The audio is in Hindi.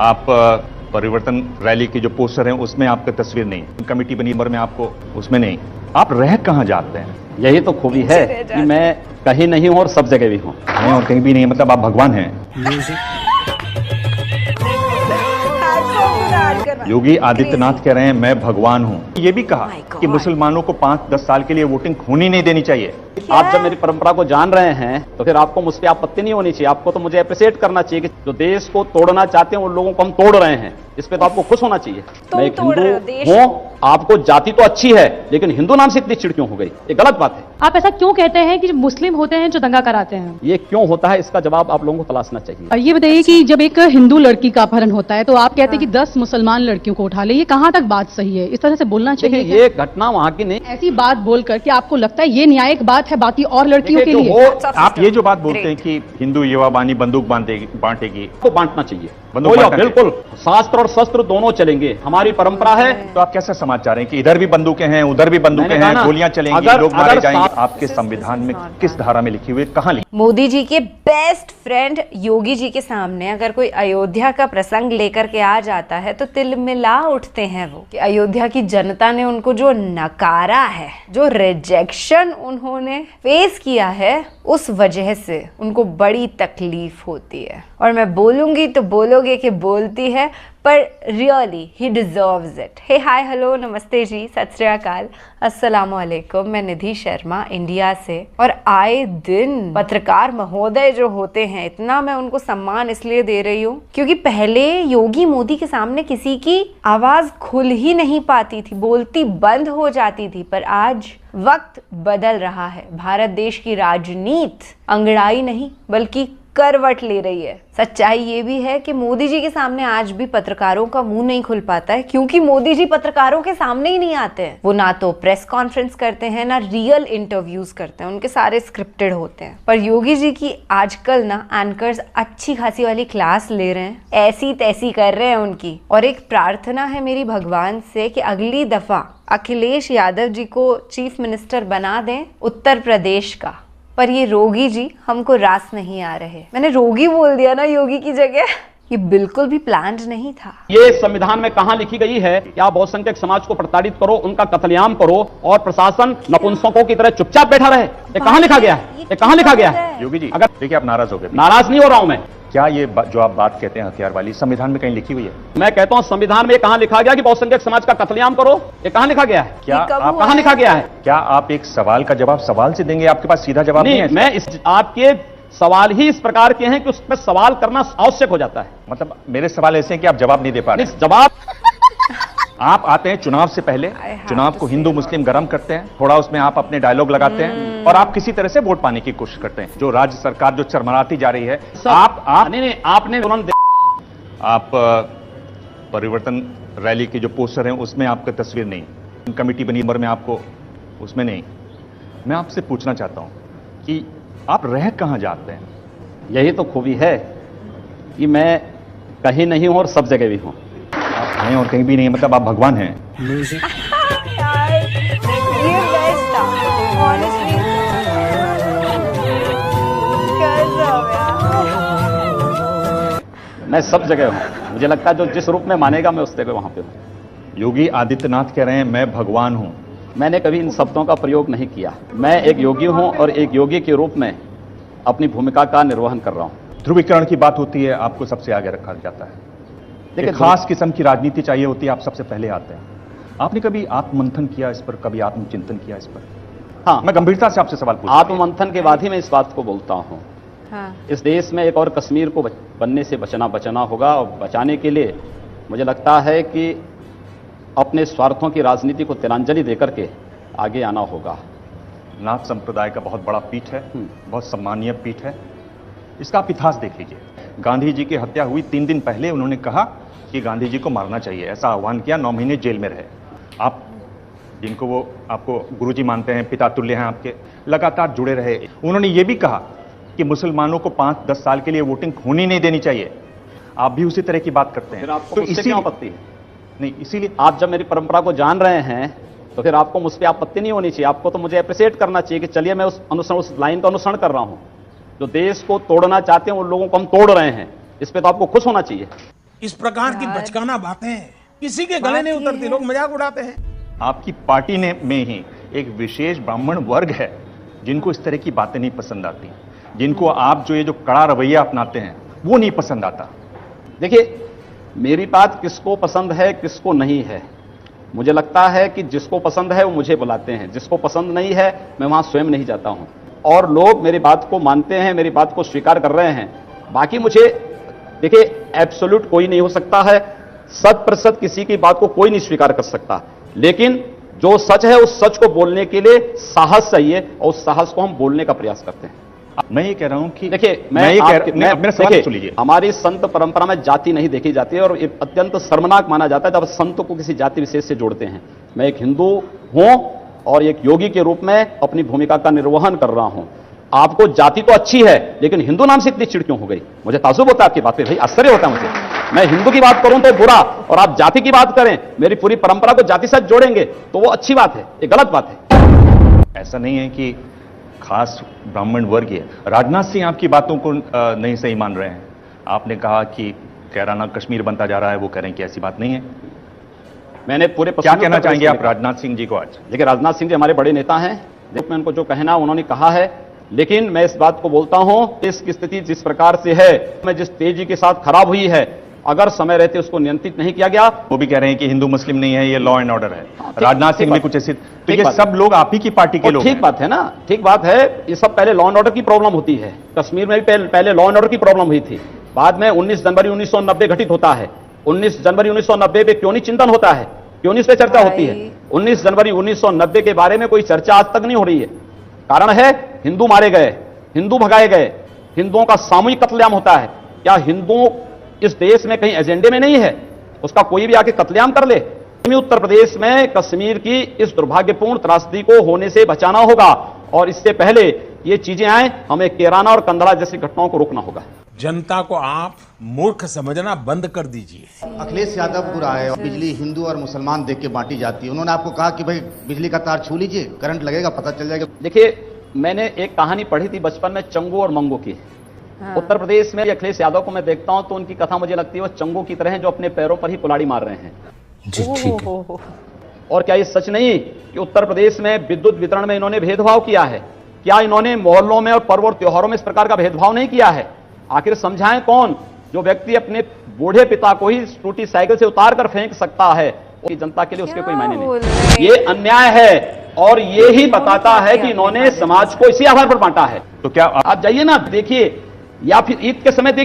आप परिवर्तन रैली की जो पोस्टर हैं उसमें आपका तस्वीर नहीं, कमेटी बनी नंबर में आपको उसमें नहीं। आप रह कहाँ जाते हैं? यही तो खूबी है कि मैं कहीं नहीं हूँ और सब जगह भी हूँ। नहीं और कहीं भी नहीं, मतलब आप भगवान हैं। योगी आदित्यनाथ कह रहे हैं मैं भगवान हूं। ये भी कहा कि मुसलमानों को 5-10 साल के लिए वोटिंग होनी नहीं देनी चाहिए। आप जब मेरी परंपरा को जान रहे हैं तो फिर आपको मुझ पर आपत्ति नहीं होनी चाहिए। आपको तो मुझे अप्रिशिएट करना चाहिए कि जो देश को तोड़ना चाहते हैं उन लोगों को हम तोड़ रहे हैं, इस पे तो आपको खुश होना चाहिए। मैं एक हिंदू हूँ, आपको जाति तो अच्छी है लेकिन हिंदू नाम से इतनी चिड़ क्यों हो गई? ये गलत बात है। आप ऐसा क्यों कहते हैं कि मुस्लिम होते हैं जो दंगा कराते हैं? ये क्यों होता है इसका जवाब आप लोगों को तलाशना चाहिए। और ये बताइए कि जब एक हिंदू लड़की का अपहरण होता है तो आप कहते हैं कि 10 मुसलमान लड़कियों को उठा ले, ये कहाँ तक बात सही है? इस तरह से बोलना चाहिए? ये घटना वहाँ की नहीं। ऐसी बात बोलकर कि आपको लगता है ये न्यायिक बात है बाकी और लड़कियों के लिए? आप ये जो बात बोलते हैं कि हिंदू युवा बानी बंदूक बांटेगी, को बांटना चाहिए। बंदूक बिल्कुल, शास्त्र और शस्त्र दोनों चलेंगे, हमारी परंपरा है। तो आप कैसा समाज चाह रहे हैं कि इधर भी बंदूकें हैं उधर भी बंदूकें हैं, गोलियां चलेंगी, लोग मारे जाएंगे? आपके संविधान में किस धारा में लिखी हुई, कहां लिखी? मोदी जी के बेस्ट फ्रेंड योगी जी के सामने अगर कोई अयोध्या का प्रसंग लेकर के आ जाता है तो तिलमिला उठते हैं वो कि अयोध्या की जनता ने उनको जो नकारा है, जो रिजेक्शन उन्होंने फेस किया है, उस वजह से उनको बड़ी तकलीफ होती है। और मैं बोलूंगी तो बोलोगे कि बोलती है, पर रियली ही deserves it. Hey hi hello नमस्ते जी, सत श्री अकाल, अस्सलाम वालेकुम। मैं निधि शर्मा इंडिया से, और आए दिन पत्रकार महोदय जो होते हैं, इतना मैं उनको सम्मान इसलिए दे रही हूँ क्योंकि पहले योगी मोदी के सामने किसी की आवाज खुल ही नहीं पाती थी, बोलती बंद हो जाती थी। पर आज वक्त बदल रहा है, भारत देश की राजनीति अंगड़ाई नहीं बल्कि करवट ले रही है। सच्चाई ये भी है कि मोदी जी के सामने आज भी पत्रकारों का मुंह नहीं खुल पाता है क्योंकि मोदी जी पत्रकारों के सामने ही नहीं आते हैं। वो ना तो प्रेस कॉन्फ्रेंस करते हैं ना रियल इंटरव्यूज करते हैं, उनके सारे स्क्रिप्टेड होते हैं। पर योगी जी की आजकल ना एंकर्स अच्छी खासी वाली क्लास ले रहे हैं, ऐसी तैसी कर रहे हैं उनकी। और एक प्रार्थना है मेरी भगवान से कि अगली दफा अखिलेश यादव जी को चीफ मिनिस्टर बना दें उत्तर प्रदेश का। पर ये रोगी जी हमको रास नहीं आ रहे। मैंने रोगी बोल दिया ना योगी की जगह, ये बिल्कुल भी प्लान्ड नहीं था। ये संविधान में कहां लिखी गई है कि आप बहुसंख्यक समाज को प्रताड़ित करो, उनका कत्लेआम करो और प्रशासन नपुंसकों की तरह चुपचाप बैठा रहे? ये कहां लिखा गया है? ये कहां लिखा गया है? योगी जी, अगर देखिए आप नाराज हो गए। नाराज नहीं हो रहा हूं मैं। क्या ये जो आप बात कहते हैं हथियार वाली, संविधान में कहीं लिखी हुई है? मैं कहता हूं संविधान में कहां लिखा गया कि बहुसंख्यक समाज का कत्लेआम करो? ये कहां लिखा गया है? क्या आप कहां लिखा गया है? क्या आप एक सवाल का जवाब सवाल से देंगे? आपके पास सीधा जवाब नहीं है? मैं आपके सवाल ही इस प्रकार के हैं कि उस पर सवाल करना आवश्यक हो जाता है। मतलब मेरे सवाल ऐसे हैं कि आप जवाब नहीं दे पा रहे। जवाब आप आते हैं चुनाव से पहले, चुनाव को हिंदू मुस्लिम गरम करते हैं, थोड़ा उसमें आप अपने डायलॉग लगाते हैं और आप किसी तरह से वोट पाने की कोशिश करते हैं। जो राज्य सरकार जो चरमराती जा रही है, आपने आप परिवर्तन रैली की जो पोस्टर है उसमें आपका तस्वीर नहीं, कमेटी बनी नंबर में आपको उसमें नहीं। मैं आपसे पूछना चाहता हूं कि आप रह कहां जाते हैं? यही तो खूबी है कि मैं कहीं नहीं हूं और सब जगह भी हूं। आप हैं और कहीं भी नहीं, मतलब आप भगवान हैं। मैं सब जगह हूं। मुझे लगता है जो जिस रूप में मानेगा मैं उस जगह वहां पे हूं। योगी आदित्यनाथ कह रहे हैं मैं भगवान हूं। मैंने कभी इन शब्दों का प्रयोग नहीं किया। मैं एक योगी हूं और एक योगी के रूप में अपनी भूमिका का निर्वहन कर रहा हूं। ध्रुवीकरण की बात होती है, आपको सबसे आगे रखा जाता है। देखिए, खास किस्म की राजनीति चाहिए होती है, आप सबसे पहले आते हैं। आपने कभी आत्ममंथन किया इस पर, कभी आत्मचिंतन किया इस पर? हाँ, मैं गंभीरता से आपसे सवाल पूछता हूं। आत्ममंथन के बाद ही मैं इस बात को बोलता हूं। हाँ। इस देश में एक और कश्मीर को बनने से बचना होगा, और बचाने के लिए मुझे लगता है कि अपने स्वार्थों की राजनीति को तिलांजलि देकर के आगे आना होगा। नाथ संप्रदाय का बहुत बड़ा पीठ है, बहुत सम्मानीय पीठ है। इसका आप इतिहास देख लीजिए। गांधी जी की हत्या हुई 3 दिन पहले उन्होंने कहा कि गांधी जी को मारना चाहिए, ऐसा आह्वान किया। 9 महीने जेल में रहे। आप जिनको वो आपको गुरुजी मानते हैं, पिता तुल्य हैं आपके, लगातार जुड़े रहे। उन्होंने ये भी कहा कि मुसलमानों को 5-10 साल के लिए वोटिंग होनी नहीं देनी चाहिए। आप भी उसी तरह की बात करते हैं। फिर आपको तो मुझसे क्या आपत्ति है? नहीं, इसीलिए आप जब मेरी परंपरा को जान रहे हैं तो फिर आपको मुझ पर आपत्ति नहीं होनी चाहिए। आपको तो मुझे अप्रिशिएट करना चाहिए कि चलिए मैं उस लाइन का अनुसरण कर रहा हूं। जो देश को तोड़ना चाहते हैं उन लोगों को हम तोड़ रहे हैं, इस पे तो आपको खुश होना चाहिए। इस प्रकार की बचकाना बातें किसी के गले नहीं उतरती, लोग मजाक उड़ाते हैं। आपकी पार्टी ने में ही एक विशेष ब्राह्मण वर्ग है जिनको इस तरह की बातें नहीं पसंद आती, जिनको आप जो ये जो कड़ा रवैया अपनाते हैं वो नहीं पसंद आता। देखिए, मेरी बात किसको पसंद है किसको नहीं है, मुझे लगता है कि जिसको पसंद है वो मुझे बुलाते हैं, जिसको पसंद नहीं है मैं वहां स्वयं नहीं जाता हूं, और लोग मेरी बात को मानते हैं, मेरी बात को स्वीकार कर रहे हैं। बाकी मुझे देखिए, एब्सोल्यूट कोई नहीं हो सकता है, 100% किसी की बात को कोई नहीं स्वीकार कर सकता, लेकिन जो सच है उस सच को बोलने के लिए साहस चाहिए, और उस साहस को हम बोलने का प्रयास करते हैं। मैं ये कह रहा हूं कि देखिए, मेरा सवाल सुन लीजिए। हमारी संत परंपरा में जाति नहीं देखी जाती है, और ये अत्यंत शर्मनाक माना जाता है जब संत को किसी जाति विशेष से जोड़ते हैं। मैं एक हिंदू हूं और एक योगी के रूप में अपनी भूमिका का निर्वहन कर रहा हूं। आपको जाति तो अच्छी है, लेकिन हिंदू नाम से इतनी चिढ़ क्यों हो गई? मुझे ताज्जुब होता है आपकी बात पे, भाई आश्चर्य होता है मुझे। मैं हिंदू की बात करूं तो बुरा, और आप जाति की बात करें, मेरी पूरी परंपरा को जाति साथ जोड़ेंगे तो वो अच्छी बात है, ये गलत बात है। ऐसा नहीं है कि खास ब्राह्मण वर्ग है। राजनाथ सिंह आपकी बातों को नहीं सही मान रहे हैं। आपने कहा कि कैराना कश्मीर बनता जा रहा है, वो कह रहे हैं कि ऐसी बात नहीं है। मैंने पूरे क्या कहना चाहेंगे आप राजनाथ सिंह जी को आज? देखिए, राजनाथ सिंह जी हमारे बड़े नेता हैं, मैं उनको जो कहना उन्होंने कहा है, लेकिन मैं इस बात को बोलता हूं, देश की स्थिति जिस प्रकार से है, मैं जिस तेजी के साथ खराब हुई है, अगर समय रहते उसको नियंत्रित नहीं किया गया। वो भी कह रहे हैं कि हिंदू मुस्लिम नहीं है, ये लॉ एंड ऑर्डर है। राजनाथ सिंह भी कुछ ऐसी, तो ये सब लोग आप ही की पार्टी के लोग हैं। ठीक बात है ना, ठीक बात है। ये सब पहले लॉ एंड ऑर्डर की प्रॉब्लम होती है। कश्मीर में भी पहले लॉ एंड ऑर्डर की प्रॉब्लम हुई थी, बाद में 19 जनवरी 1990 घटित होता है। 19 जनवरी 1990 पे क्यों नहीं चिंतन होता है, क्यों नहीं इस पे चर्चा होती है? 19 जनवरी 1990 के बारे में कोई चर्चा आज तक नहीं हो रही है। कारण है, हिंदू मारे गए, हिंदू भगाए गए, हिंदुओं का सामूहिक कत्लेआम होता है। क्या हिंदू इस देश में कहीं एजेंडे में नहीं है? उसका कोई भी आके कत्लेआम कर ले। उत्तर प्रदेश में कश्मीर की इस दुर्भाग्यपूर्ण त्रासदी को होने से बचाना होगा, और इससे पहले ये चीजें आए, हमें कैराना और कंदला जैसी घटनाओं को रोकना होगा। जनता को आप मूर्ख समझना बंद कर दीजिए। अखिलेश यादव बुरा है, और बिजली हिंदू और मुसलमान देख के बांटी जाती है। उन्होंने आपको कहा कि भाई बिजली का तार छू लीजिए, करंट लगेगा, पता चल जाएगा। देखिए, मैंने एक कहानी पढ़ी थी बचपन में, चंगू और मंगू की। उत्तर प्रदेश में अखिलेश यादव को मैं देखता हूं तो उनकी कथा मुझे लगती है वो चंगू की तरह है, जो अपने पैरों पर ही कुल्हाड़ी मार रहे हैं। जी ठीक है। और क्या ये सच नहीं कि उत्तर प्रदेश में विद्युत वितरण में इन्होंने भेदभाव किया है? क्या इन्होंने मोहल्लों में और पर्व और त्योहारों में इस प्रकार का भेदभाव नहीं किया है? आखिर समझाएं कौन? जो व्यक्ति अपने बूढ़े पिता को ही टूटी साइकिल से उतार कर फेंक सकता है, वो जनता के लिए उसके कोई मायने नहीं। ये अन्याय है, और ये ही बताता है कि इन्होंने समाज को इसी आधार पर बांटा है। तो क्या आप जाइए ना, देखिए, या फिर ईद के समय देखिए,